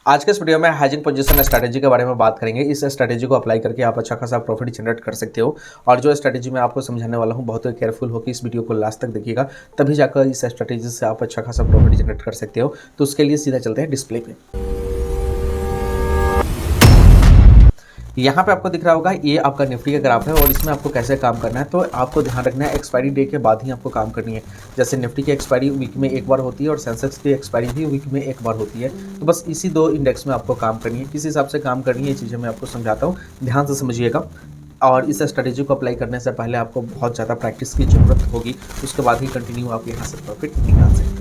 आज के इस वीडियो में हेजिंग पोजीशन स्ट्रैटेजी के बारे में बात करेंगे। इस स्ट्रैटेजी को अप्लाई करके आप अच्छा खासा प्रॉफिट जनरेट कर सकते हो। और जो स्ट्रैटेजी मैं आपको समझाने वाला हूँ, बहुत ही केयरफुल होकर इस वीडियो को लास्ट तक देखिएगा, तभी जाकर इस स्ट्रैटेजी से आप अच्छा खासा प्रॉफिट जनरेट कर सकते हो। तो उसके लिए सीधा चलते हैं डिस्प्ले पे। यहाँ पे आपको दिख रहा होगा, ये आपका निफ्टी का ग्राफ है और इसमें आपको कैसे काम करना है। तो आपको ध्यान रखना है, एक्सपायरी डे के बाद ही आपको काम करनी है। जैसे निफ्टी की एक्सपायरी वीक में एक बार होती है और सेंसेक्स की एक्सपायरी भी वीक में एक बार होती है। तो बस इसी दो इंडेक्स में आपको काम करनी है। किस हिसाब से काम करनी है ये चीज़ें मैं आपको समझाता हूँ, ध्यान से समझिएगा। और इस स्ट्रेटेजी को अप्लाई करने से पहले आपको बहुत ज़्यादा प्रैक्टिस की ज़रूरत होगी, उसके बाद ही कंटिन्यू आप यहाँ से प्रॉफिट निकाल सकते हो।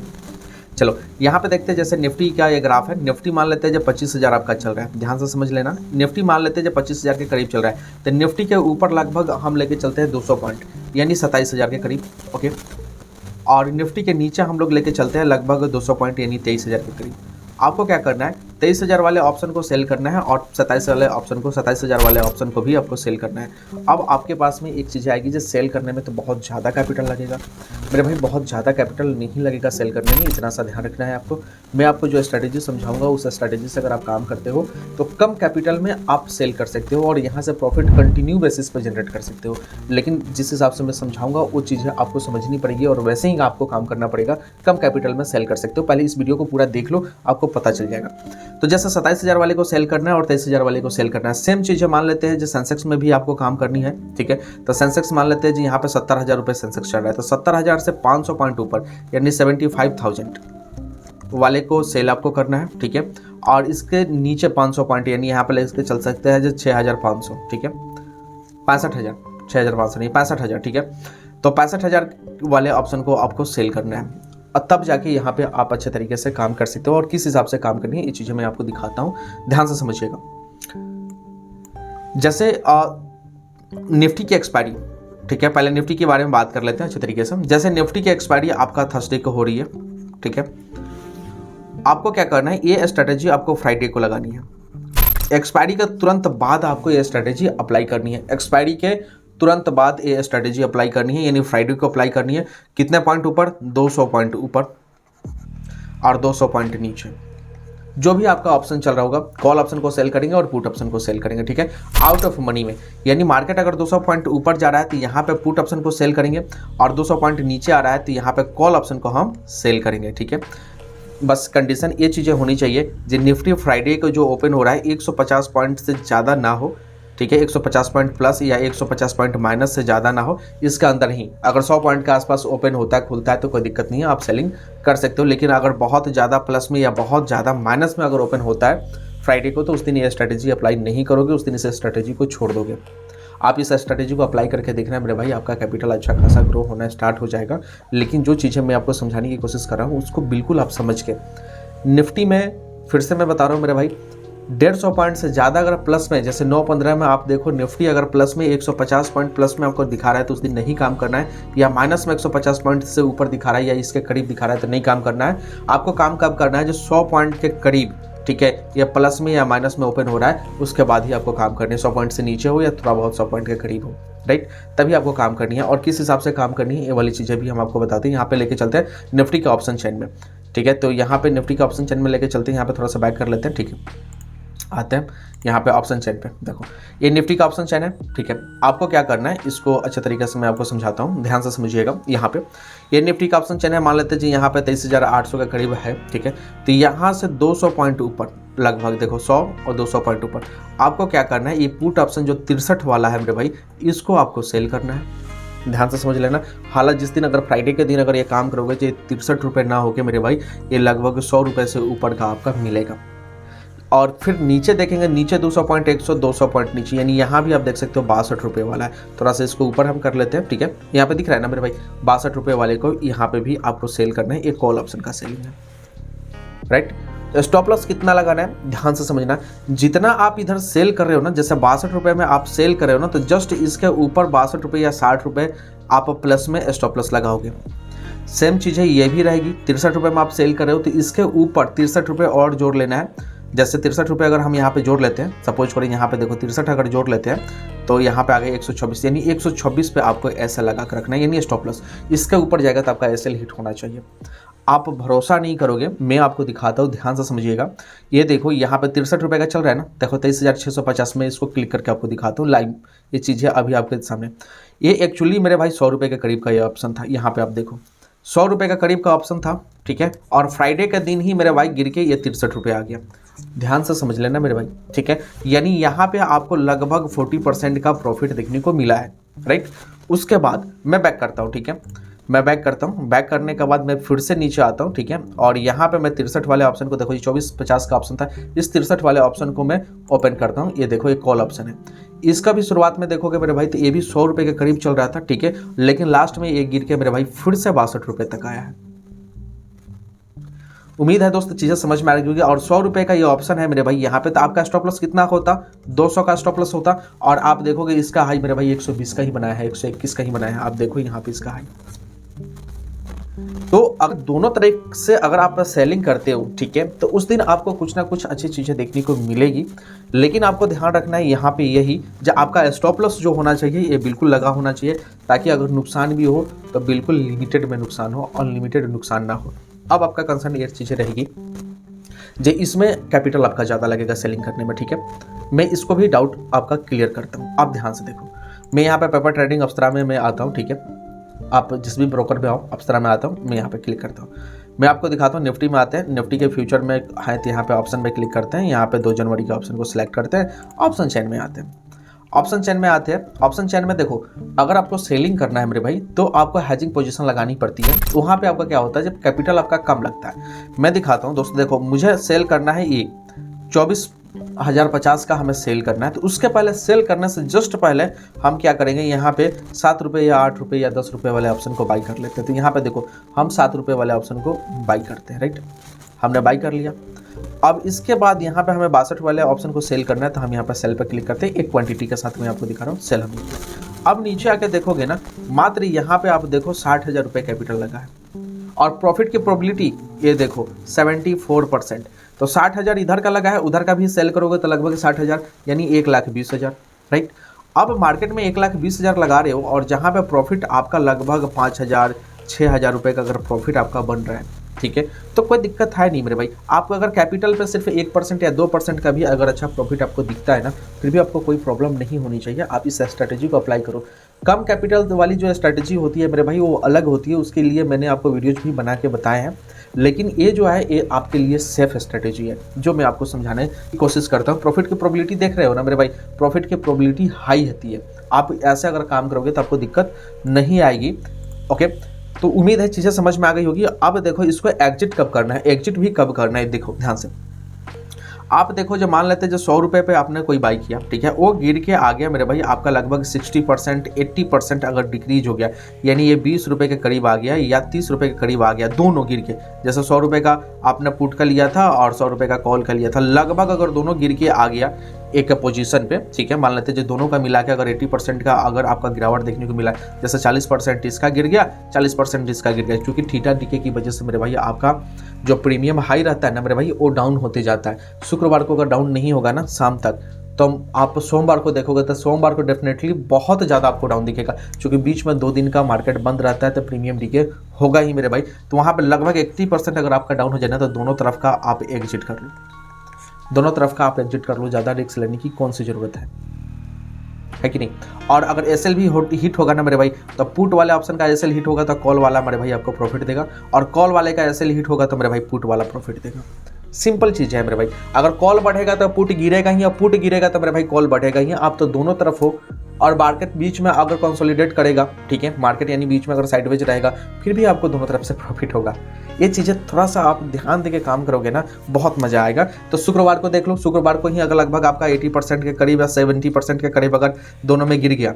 चलो यहाँ पे देखते हैं, जैसे निफ्टी का ये ग्राफ है। निफ्टी मान लेते हैं जब 25,000 आपका चल रहा है, ध्यान से समझ लेना। निफ्टी मान लेते हैं जब 25,000 के करीब चल रहा है, तो निफ्टी के ऊपर लगभग हम लेके चलते हैं 200 पॉइंट, यानी 27,000 के करीब। ओके, और निफ्टी के नीचे हम लोग लेके चलते हैं लगभग 200 पॉइंट, यानी 23,000 के करीब। आपको क्या करना है, 23,000 वाले ऑप्शन को सेल करना है और 27,000 वाले ऑप्शन को भी आपको सेल करना है। अब आपके पास में एक चीज़ आएगी, जो सेल करने में तो बहुत ज़्यादा कैपिटल लगेगा मेरे भाई, बहुत ज़्यादा कैपिटल नहीं लगेगा सेल करने में, इतना सा ध्यान रखना है आपको। मैं आपको जो स्ट्रैटेजी समझाऊंगा, उस स्ट्रैटेजी से अगर आप काम करते हो तो कम कैपिटल में आप सेल कर सकते हो और यहाँ से प्रॉफिट कंटिन्यू बेसिस पर जनरेट कर सकते हो। लेकिन जिस हिसाब से मैं समझाऊंगा वो चीज़ें आपको समझनी पड़ेगी और वैसे ही आपको काम करना पड़ेगा। कम कैपिटल में सेल कर सकते हो, पहले इस वीडियो को पूरा देख लो, आपको पता चल जाएगा। तो जैसे 27,000 वाले को सेल करना है और 23,000 वाले को सेल करना है, सेम चीज़ें मान लेते हैं जो सेंसेक्स में भी आपको काम करनी है। ठीक है, तो सेंसेक्स मान लेते हैं जी, यहाँ पे 70,000 रुपये सेंसेक्स चल रहा है, तो 70,000 से 500 पॉइंट ऊपर यानी 75,000 वाले को सेल आपको करना है। ठीक है, और इसके नीचे 500 पॉइंट यानी यहाँ पे लेके चल सकते हैं जो 6,500। ठीक है, 65,000, 6,500 नहीं 65,000। ठीक है, तो 65,000 वाले ऑप्शन को आपको सेल करना है और तब जाके यहाँ पे आप अच्छे तरीके से काम कर सकते हो। और किस हिसाब से काम करनी है ये चीज़ें मैं आपको दिखाता हूँ, ध्यान से समझिएगा। जैसे निफ्टी की एक्सपायरी, ठीक है, पहले निफ्टी के बारे में बात कर लेते हैं अच्छे तरीके से। जैसे निफ्टी की एक्सपायरी आपका थर्सडे को हो रही है, ठीक है, आपको क्या करना है, ये स्ट्रेटेजी आपको फ्राइडे को लगानी है। एक्सपायरी के तुरंत बाद आपको ये स्ट्रेटेजी अप्लाई करनी है। एक्सपायरी के तुरंत बाद ये स्ट्रेटेजी अप्लाई करनी है, यानी फ्राइडे को अप्लाई करनी है। कितने पॉइंट ऊपर, 200 पॉइंट ऊपर और 200 पॉइंट नीचे। जो भी आपका ऑप्शन चल रहा होगा, कॉल ऑप्शन को सेल करेंगे और पुट ऑप्शन को सेल करेंगे। ठीक है, आउट ऑफ मनी में, यानी मार्केट अगर 200 पॉइंट ऊपर जा रहा है तो यहाँ पे पुट ऑप्शन को सेल करेंगे और 200 पॉइंट नीचे आ रहा है तो यहाँ पे कॉल ऑप्शन को हम सेल करेंगे। ठीक है, बस कंडीशन ये चीज़ें होनी चाहिए, जो निफ्टी फ्राइडे को जो ओपन हो रहा है 150 पॉइंट से ज़्यादा ना हो। ठीक है, 150 पॉइंट प्लस या 150 पॉइंट माइनस से ज़्यादा ना हो, इसके अंदर ही। अगर 100 पॉइंट के आसपास ओपन होता है, खुलता है तो कोई दिक्कत नहीं है, आप सेलिंग कर सकते हो। लेकिन अगर बहुत ज़्यादा प्लस में या बहुत ज़्यादा माइनस में अगर ओपन होता है फ्राइडे को, तो उस दिन ये स्ट्रैटेजी अप्लाई नहीं करोगे, उस दिन इस स्ट्रैटेजी को छोड़ दोगे। आप इस स्ट्रैटेजी को अप्लाई करके देखना है मेरे भाई, आपका कैपिटल अच्छा खासा ग्रो होना स्टार्ट हो जाएगा। लेकिन जो चीज़ें मैं आपको समझाने की कोशिश कर रहा हूँ उसको बिल्कुल आप समझ के। निफ्टी में फिर से मैं बता रहा हूँ मेरे भाई, 150 पॉइंट से ज़्यादा अगर प्लस में, जैसे 9-15 में आप देखो निफ्टी अगर प्लस में 150 पॉइंट प्लस में आपको दिखा रहा है तो उस दिन नहीं काम करना है। या माइनस में 150 पॉइंट से ऊपर दिखा रहा है या इसके करीब दिखा रहा है तो नहीं काम करना है। आपको काम कब करना है, जो 100 पॉइंट के करीब, ठीक है, या प्लस में या माइनस में ओपन हो रहा है, उसके बाद ही आपको काम करनी है। 100 पॉइंट से नीचे हो या थोड़ा बहुत 100 पॉइंट के करीब हो, राइट, तभी आपको काम करनी है। और किस हिसाब से काम करनी है ये वाली चीज़ें भी हम आपको बताते हैं। यहाँ पे लेके चलते हैं निफ्टी के ऑप्शन चेन में। ठीक है, तो यहाँ पे निफ्टी के ऑप्शन चेन में लेके चलते हैं। यहाँ पे थोड़ा सा बैक कर लेते हैं। ठीक है, आते हैं यहाँ पे ऑप्शन चेन पे। देखो ये निफ्टी का ऑप्शन चेन है। ठीक है, आपको क्या करना है, इसको अच्छे तरीके से मैं आपको समझाता हूँ, ध्यान से समझिएगा। यहाँ पे ये निफ्टी का ऑप्शन चेन है, मान लेते हैं जी यहाँ पे 23,800 के करीब है। ठीक है, तो यहाँ से 200 पॉइंट ऊपर लगभग, देखो 100 और 200 पॉइंट ऊपर आपको क्या करना है, ये पुट ऑप्शन जो 63 वाला है मेरे भाई, इसको आपको सेल करना है। ध्यान से समझ लेना। हालांकि जिस दिन अगर फ्राइडे के दिन अगर ये काम करोगे तो 63 रुपये ना होके मेरे भाई, ये लगभग 100 रुपये से ऊपर का आपका मिलेगा। और फिर नीचे देखेंगे, नीचे 200 पॉइंट 100 200 पॉइंट नीचे, यानी यहाँ भी आप देख सकते हो 62 रुपये वाला है। थोड़ा सा इसको ऊपर हम कर लेते हैं। ठीक है, यहाँ पे दिख रहा है ना मेरे भाई, 62 रुपये वाले को यहाँ पे भी आपको सेल करना है। एक कॉल ऑप्शन का सेलिंग है, राइट। स्टॉप लॉस कितना लगाना है ध्यान से समझना। जितना आप इधर सेल कर रहे हो ना, जैसे 62 रुपये में आप सेल कर रहे हो ना, तो जस्ट इसके ऊपर 62 रुपये या 60 रुपये आप प्लस में स्टॉप लॉस लगाओगे। सेम चीज़ है ये भी रहेगी। 63 रुपये में आप सेल कर रहे हो तो इसके ऊपर 63 रुपये और जोड़ लेना है। जैसे 63 रुपये अगर हम यहाँ पे जोड़ लेते हैं, सपोज करें यहाँ पे देखो 63 अगर जोड़ लेते हैं तो यहाँ पे आ गए 126, यानी 126 पे आपको ऐसा लगा कर रखना है, यानी स्टॉप लॉस। इसके ऊपर जाएगा तो आपका एसएल हिट होना चाहिए। आप भरोसा नहीं करोगे, मैं आपको दिखाता हूँ, ध्यान से समझिएगा। ये देखो यहाँ पे 63 रुपये का चल रहा है ना, देखो 23,650 में इसको क्लिक करके आपको दिखाता हूँ लाइव, ये चीज़ें अभी आपके सामने। ये एक्चुअली मेरे भाई 100 रुपये के करीब का ये ऑप्शन था, यहाँ पे आप देखो 100 रुपये का करीब का ऑप्शन था, ठीक है। और फ्राइडे का दिन ही मेरे भाई गिर के ये 63 रुपये आ गया, ध्यान से समझ लेना मेरे भाई, ठीक है। यानी यहाँ पे आपको लगभग 40% का प्रॉफिट देखने को मिला है, राइट। उसके बाद मैं बैक करता हूँ, ठीक है, मैं बैक करता हूँ। बैक करने के बाद मैं फिर से नीचे आता हूँ, ठीक है। और यहाँ पे मैं 63 वाले ऑप्शन को, देखो ये 2450 का ऑप्शन था, इस 63 वाले ऑप्शन को मैं ओपन करता हूँ। ये देखो ये कॉल ऑप्शन है, इसका भी शुरुआत में देखोगे मेरे भाई तो ये भी 100 रुपये के करीब चल रहा था, ठीक है। लेकिन लास्ट में ये गिर के मेरे भाई फिर से 62 रुपये तक आया है। उम्मीद है दोस्त चीज़ें समझ में आ रही होगी। और 100 रुपये का ये ऑप्शन है मेरे भाई, यहाँ पे तो आपका स्टॉप लॉस कितना होता, 200 का स्टॉप लॉस होता। और आप देखोगे इसका हाई मेरे भाई 120 का ही बनाया है, 121 का ही बनाया है, आप देखो यहाँ पे इसका हाई। तो अगर दोनों तरह से अगर आप सेलिंग करते हो, ठीक है, तो उस दिन आपको कुछ ना कुछ अच्छी चीज़ें देखने को मिलेगी। लेकिन आपको ध्यान रखना है यहाँ पे यही, जो आपका स्टॉप लॉस जो होना चाहिए ये बिल्कुल लगा होना चाहिए, ताकि अगर नुकसान भी हो तो बिल्कुल लिमिटेड में नुकसान हो, अनलिमिटेड नुकसान ना हो। अब आपका कंसर्न ये चीज़ें रहेगी जो इसमें कैपिटल आपका ज़्यादा लगेगा सेलिंग करने में, ठीक है। मैं इसको भी डाउट आपका क्लियर करता हूँ। आप ध्यान से देखो, मैं यहाँ पे पेपर ट्रेडिंग अप्सरा में मैं आता हूँ, ठीक है। आप जिस भी ब्रोकर पे आओ, अप्सरा में आता हूँ, मैं यहाँ पे क्लिक करता हूँ। मैं आपको दिखाता हूँ, निफ्टी में आते हैं, निफ्टी के फ्यूचर में है तो यहाँ पे ऑप्शन पे क्लिक करते हैं, यहाँ पे 2 जनवरी के ऑप्शन को सिलेक्ट करते हैं, ऑप्शन चेन में आते हैं। ऑप्शन चेन में आते हैं, ऑप्शन चेन में देखो अगर आपको सेलिंग करना है मेरे भाई तो आपको हैजिंग पोजीशन लगानी पड़ती है। वहाँ पे आपका क्या होता है, जब कैपिटल आपका कम लगता है। मैं दिखाता हूँ दोस्तों, देखो मुझे सेल करना है ये 24,050 का हमें सेल करना है, तो उसके पहले सेल करने से जस्ट पहले हम क्या करेंगे, यहाँ पे 7 रुपये या 8 रुपये या 10 रुपये वाले ऑप्शन को बाई कर लेते हैं। तो यहाँ पे देखो हम 7 रुपये वाले ऑप्शन को बाई करते हैं, राइट, हमने बाई कर लिया। अब इसके बाद यहाँ पे हमें 62 वाले ऑप्शन को सेल करना है, तो हम यहाँ पे सेल पे क्लिक करते हैं, एक क्वांटिटी के साथ मैं आपको दिखा रहा हूँ सेल हम। अब नीचे आके देखोगे ना, मात्र यहाँ पे आप देखो 60,000 रुपये कैपिटल लगा है और प्रॉफिट की प्रोबेबिलिटी ये देखो 74%। तो 60,000 इधर का लगा है, उधर का भी सेल करोगे तो लगभग 60,000 यानी 1,20,000, राइट। अब मार्केट में 1,20,000 लगा रहे हो और जहाँ पे प्रॉफिट आपका लगभग 5,000 6,000 रुपये का अगर प्रॉफिट आपका बन रहा है, ठीक है, तो कोई दिक्कत है नहीं मेरे भाई। आपको अगर कैपिटल पे सिर्फ 1% या 2% का भी अगर अच्छा प्रॉफिट आपको दिखता है ना, फिर भी आपको कोई प्रॉब्लम नहीं होनी चाहिए। आप इस स्ट्रैटेजी को अप्लाई करो। कम कैपिटल वाली जो स्ट्रैटेजी होती है मेरे भाई वो अलग होती है, उसके लिए मैंने आपको वीडियोज भी बना के बताए हैं। लेकिन ये जो है ये आपके लिए सेफ स्ट्रैटेजी है जो मैं आपको समझाने की कोशिश करता हूँ। प्रॉफिट की प्रोबेबिलिटी देख रहे हो ना मेरे भाई, प्रॉफिट की प्रोबेबिलिटी हाई होती है। आप ऐसे अगर काम करोगे तो आपको दिक्कत नहीं आएगी, ओके। तो उम्मीद है चीज़ें समझ में आ गई होगी। अब देखो इसको एग्जिट कब करना है, एग्जिट भी कब करना है, देखो ध्यान से। आप देखो जो मान लेते हैं जो 100 रुपये पे आपने कोई बाई किया, ठीक है, वो गिर के आ गया मेरे भाई आपका लगभग 60% 80% अगर डिक्रीज हो गया, यानी ये 20 रुपये के करीब आ गया या 30 रुपये के करीब आ गया, दोनों गिर के। जैसे 100 रुपये का आपने पुट का लिया था और 100 रुपये का कॉल का लिया था, लगभग अगर दोनों गिर के आ गया एक पोजीशन पे, ठीक है, मान लेते हैं जो दोनों का मिला के अगर 80% का अगर आपका गिरावट देखने को मिला, जैसे 40% इसका गिर गया, 40% इसका गिर गया, क्योंकि थीटा डीके की वजह से मेरे भाई आपका जो प्रीमियम हाई रहता है ना मेरे भाई वो डाउन होते जाता है। शुक्रवार को अगर डाउन नहीं होगा ना शाम तक, तो आप सोमवार को देखोगे तो सोमवार को डेफिनेटली बहुत ज़्यादा आपको डाउन दिखेगा, क्योंकि बीच में 2 दिन का मार्केट बंद रहता है तो प्रीमियम डीके होगा ही मेरे भाई। तो वहाँ पर लगभग 80% अगर आपका डाउन हो जाए ना, तो दोनों तरफ का आप एग्जिट कर लो, दोनों तरफ का आप एग्जिट कर लो, ज़्यादा रिस्क लेने की कौन सी ज़रूरत है कि नहीं। और अगर एसएल भी हिट होगा ना मेरे भाई, तो पुट वाले ऑप्शन का एसएल हिट होगा तो कॉल वाला मेरे भाई आपको प्रॉफिट देगा, और कॉल वाले का एसएल हिट होगा तो मेरे भाई पुट वाला प्रॉफिट देगा। सिंपल चीज़ है मेरे भाई। अगर कॉल बढ़ेगा तो पुट गिरेगा ही, और पुट गिरेगा तो मेरे भाई कॉल बढ़ेगा ही। आप तो दोनों तरफ हो। और मार्केट बीच में अगर कंसोलिडेट करेगा, ठीक है, मार्केट यानी बीच में अगर साइडवेज रहेगा, फिर भी आपको दोनों तरफ से प्रॉफिट होगा। ये चीज़ें थोड़ा सा आप ध्यान देके काम करोगे ना, बहुत मजा आएगा। तो शुक्रवार को देख लो, शुक्रवार को ही अगर लगभग आपका 80% के करीब या 70% के करीब अगर दोनों में गिर गया,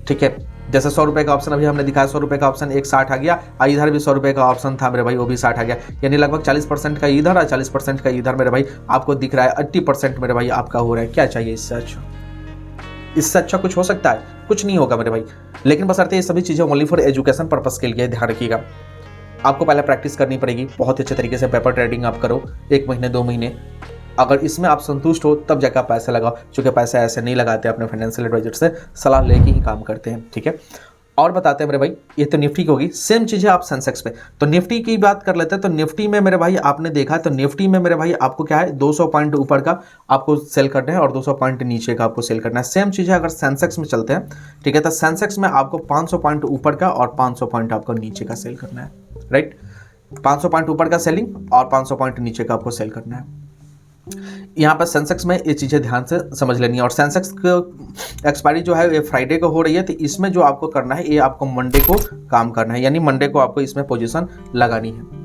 ठीक है, जैसे 100 रुपये का ऑप्शन अभी हमने दिखाया, 100 रुपये का ऑप्शन एक 60 आ गया, और इधर भी 100 रुपये का ऑप्शन था मेरे भाई, वो भी 60 आ गया, यानी लगभग 40% का इधर और 40% का इधर मेरे भाई आपको दिख रहा है। 80% मेरे भाई आपका हो रहा है। क्या चाहिए इससे अच्छा? इससे अच्छा कुछ हो सकता है? कुछ नहीं होगा मेरे भाई। लेकिन बस ये सभी चीज़ें ओनली फॉर एजुकेशन पर्पस के लिए, ध्यान रखिएगा। आपको पहले प्रैक्टिस करनी पड़ेगी, बहुत अच्छे तरीके से पेपर ट्रेडिंग आप करो 1 महीने 2 महीने। अगर इसमें आप संतुष्ट हो तब जाकर पैसे लगाओ, क्योंकि पैसे ऐसे नहीं लगाते, अपने फाइनेंशियल एडवाइजर से सलाह लेके ही काम करते हैं, ठीक है। और बताते हैं मेरे भाई, ये तो निफ्टी की होगी, सेम चीज़ है आप सेंसेक्स पे। तो निफ्टी की बात कर लेते हैं। तो निफ्टी में मेरे भाई आपने देखा, तो निफ्टी में मेरे भाई आपको क्या है, 200 पॉइंट ऊपर का आपको सेल करना है और 200 पॉइंट नीचे का आपको सेल करना है। सेम चीज़ है अगर सेंसेक्स में चलते हैं, ठीक है, तो सेंसेक्स में आपको 500 पॉइंट ऊपर का और 500 पॉइंट आपको नीचे का सेल करना है, राइट। 500 पॉइंट ऊपर का सेलिंग और 500 पॉइंट नीचे का आपको सेल करना है। यहाँ पर सेंसेक्स में ये चीज़ें ध्यान से समझ लेनी है। और सेंसेक्स की एक्सपायरी जो है ये फ्राइडे को हो रही है, तो इसमें जो आपको करना है, ये आपको मंडे को काम करना है, यानी मंडे को आपको इसमें पोजीशन लगानी है।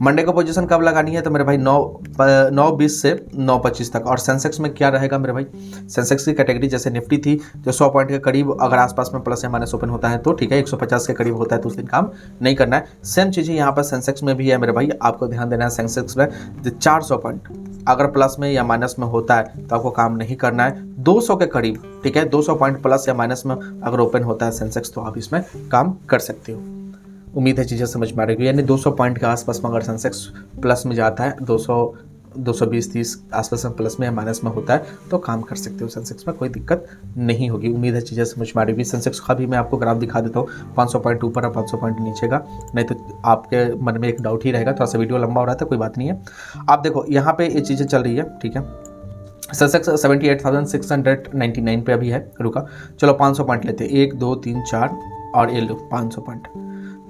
मंडे को पोजीशन कब लगानी है, तो मेरे भाई 9:20 से 9:25 तक। और सेंसेक्स में क्या रहेगा मेरे भाई, सेंसेक्स की कैटेगरी जैसे निफ्टी थी, जो 100 पॉइंट के करीब अगर आसपास में प्लस या माइनस ओपन होता है तो ठीक है, 150 के करीब होता है तो उस दिन काम नहीं करना है। सेम चीज़ें यहाँ पर सेंसेक्स में भी है मेरे भाई, आपको ध्यान देना है। सेंसेक्स में 400 पॉइंट अगर प्लस में या माइनस में होता है तो आपको काम नहीं करना है। 200 के करीब, ठीक है, 200 पॉइंट प्लस या माइनस में अगर ओपन होता है सेंसेक्स, तो आप इसमें काम कर सकते हो। उम्मीद है चीज़ें समझ में आ रही है। यानी 200 पॉइंट के आसपास में अगर सेंसेक्स प्लस में जाता है, 220-30 आसपास में प्लस में या माइनस में होता है तो काम कर सकते हो सेंसेक्स में, कोई दिक्कत नहीं होगी। उम्मीद है चीज़ें समझ में आ रही है। सेंसेक्स का भी मैं आपको ग्राफ दिखा देता हूँ, 500 पॉइंट ऊपर और 500 पॉइंट नीचे का, नहीं तो आपके मन में एक डाउट ही रहेगा। थोड़ा सा वीडियो लंबा हो रहा था, कोई बात नहीं है। आप देखो यहाँ पे ये चीज़ें चल रही है, ठीक है। सेंसेक्स 78,699 पे अभी है, रुका। चलो 500 पॉइंट लेते हैं, 1 2 3 4 और ये लो 500 पॉइंट।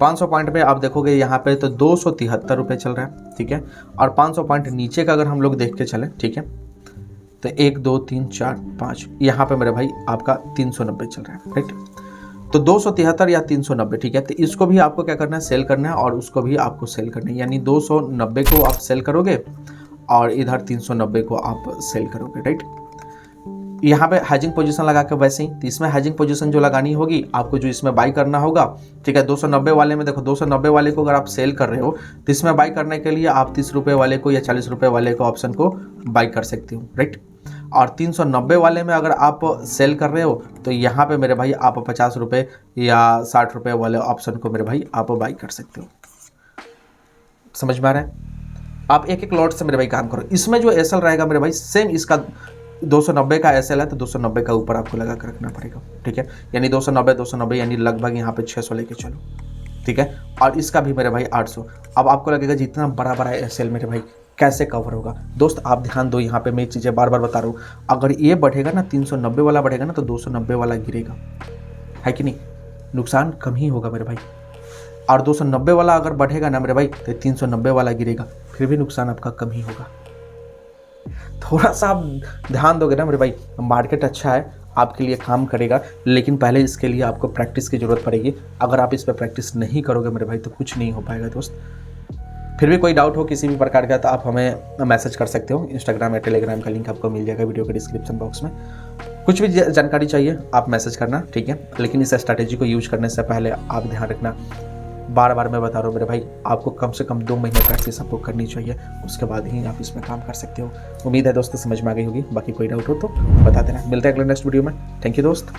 500 पॉइंट पे आप देखोगे यहाँ पे तो 273 रुपये चल रहा है, ठीक है। और 500 पॉइंट नीचे का अगर हम लोग देख के चलें, ठीक है, तो 1 2 3 4 5 यहाँ पे मेरे भाई आपका 390 चल रहा है, राइट। तो 273 या 390, ठीक है। तो इसको भी आपको क्या करना है, सेल करना है, और उसको भी आपको सेल करना है। यानी 290 को आप सेल करोगे और इधर 390 को आप सेल करोगे, राइट। यहाँ पे हैजिंग पोजीशन लगा के वैसे ही, तो इसमें हैजिंग पोजीशन जो लगानी होगी आपको, जो इसमें बाई करना होगा, ठीक है। 290 वाले में देखो, 290 वाले को अगर आप सेल कर रहे हो तो इसमें बाई करने के लिए आप 30 रुपये वाले को या 40 रुपये वाले को ऑप्शन को बाई कर सकते हो, राइट। और 390 वाले में अगर आप सेल कर रहे हो तो यहाँ पे मेरे भाई आप 50 रुपये या 60 रुपये वाले ऑप्शन को मेरे भाई आप बाई कर सकते हो। समझ में आ रहा है। आप एक एक लॉट से मेरे भाई काम करो। इसमें जो एसएल रहेगा मेरे भाई, सेम इसका 290 का एसएल है, तो 290 का ऊपर आपको लगा कर रखना पड़ेगा, ठीक है। यानी 290 यानी लगभग यहाँ पे 600 लेके चलो, ठीक है। और इसका भी मेरे भाई 800। अब आपको लगेगा जितना बड़ा बड़ा एसएल मेरे भाई कैसे कवर होगा। दोस्त आप ध्यान दो, यहाँ पे मैं चीज़ें बार बार बता रहा हूँ। अगर ये बढ़ेगा ना, 390 वाला बढ़ेगा ना, तो 290 वाला गिरेगा, है कि नहीं। नुकसान कम ही होगा मेरे भाई। और 290 वाला अगर बढ़ेगा ना मेरे भाई, तो 390 वाला गिरेगा, फिर भी नुकसान आपका कम ही होगा। थोड़ा सा आप ध्यान दोगे ना मेरे भाई, मार्केट अच्छा है, आपके लिए काम करेगा, लेकिन पहले इसके लिए आपको प्रैक्टिस की ज़रूरत पड़ेगी। अगर आप इस पर प्रैक्टिस नहीं करोगे मेरे भाई तो कुछ नहीं हो पाएगा दोस्त। फिर भी कोई डाउट हो किसी भी प्रकार का तो आप हमें मैसेज कर सकते हो। इंस्टाग्राम या टेलीग्राम का लिंक आपको मिल जाएगा वीडियो के डिस्क्रिप्शन बॉक्स में। कुछ भी जानकारी चाहिए आप मैसेज करना, ठीक है। लेकिन इस स्ट्रैटेजी को यूज करने से पहले आप ध्यान रखना, बार बार मैं बता रहा हूँ मेरे भाई, आपको कम से कम 2 महीने प्रैक्टिस आपको करनी चाहिए, उसके बाद ही आप इसमें काम कर सकते हो। उम्मीद है दोस्तों समझ में आ गई होगी। बाकी कोई डाउट हो तो बता देना। मिलते हैं अगले नेक्स्ट वीडियो में। थैंक यू दोस्त।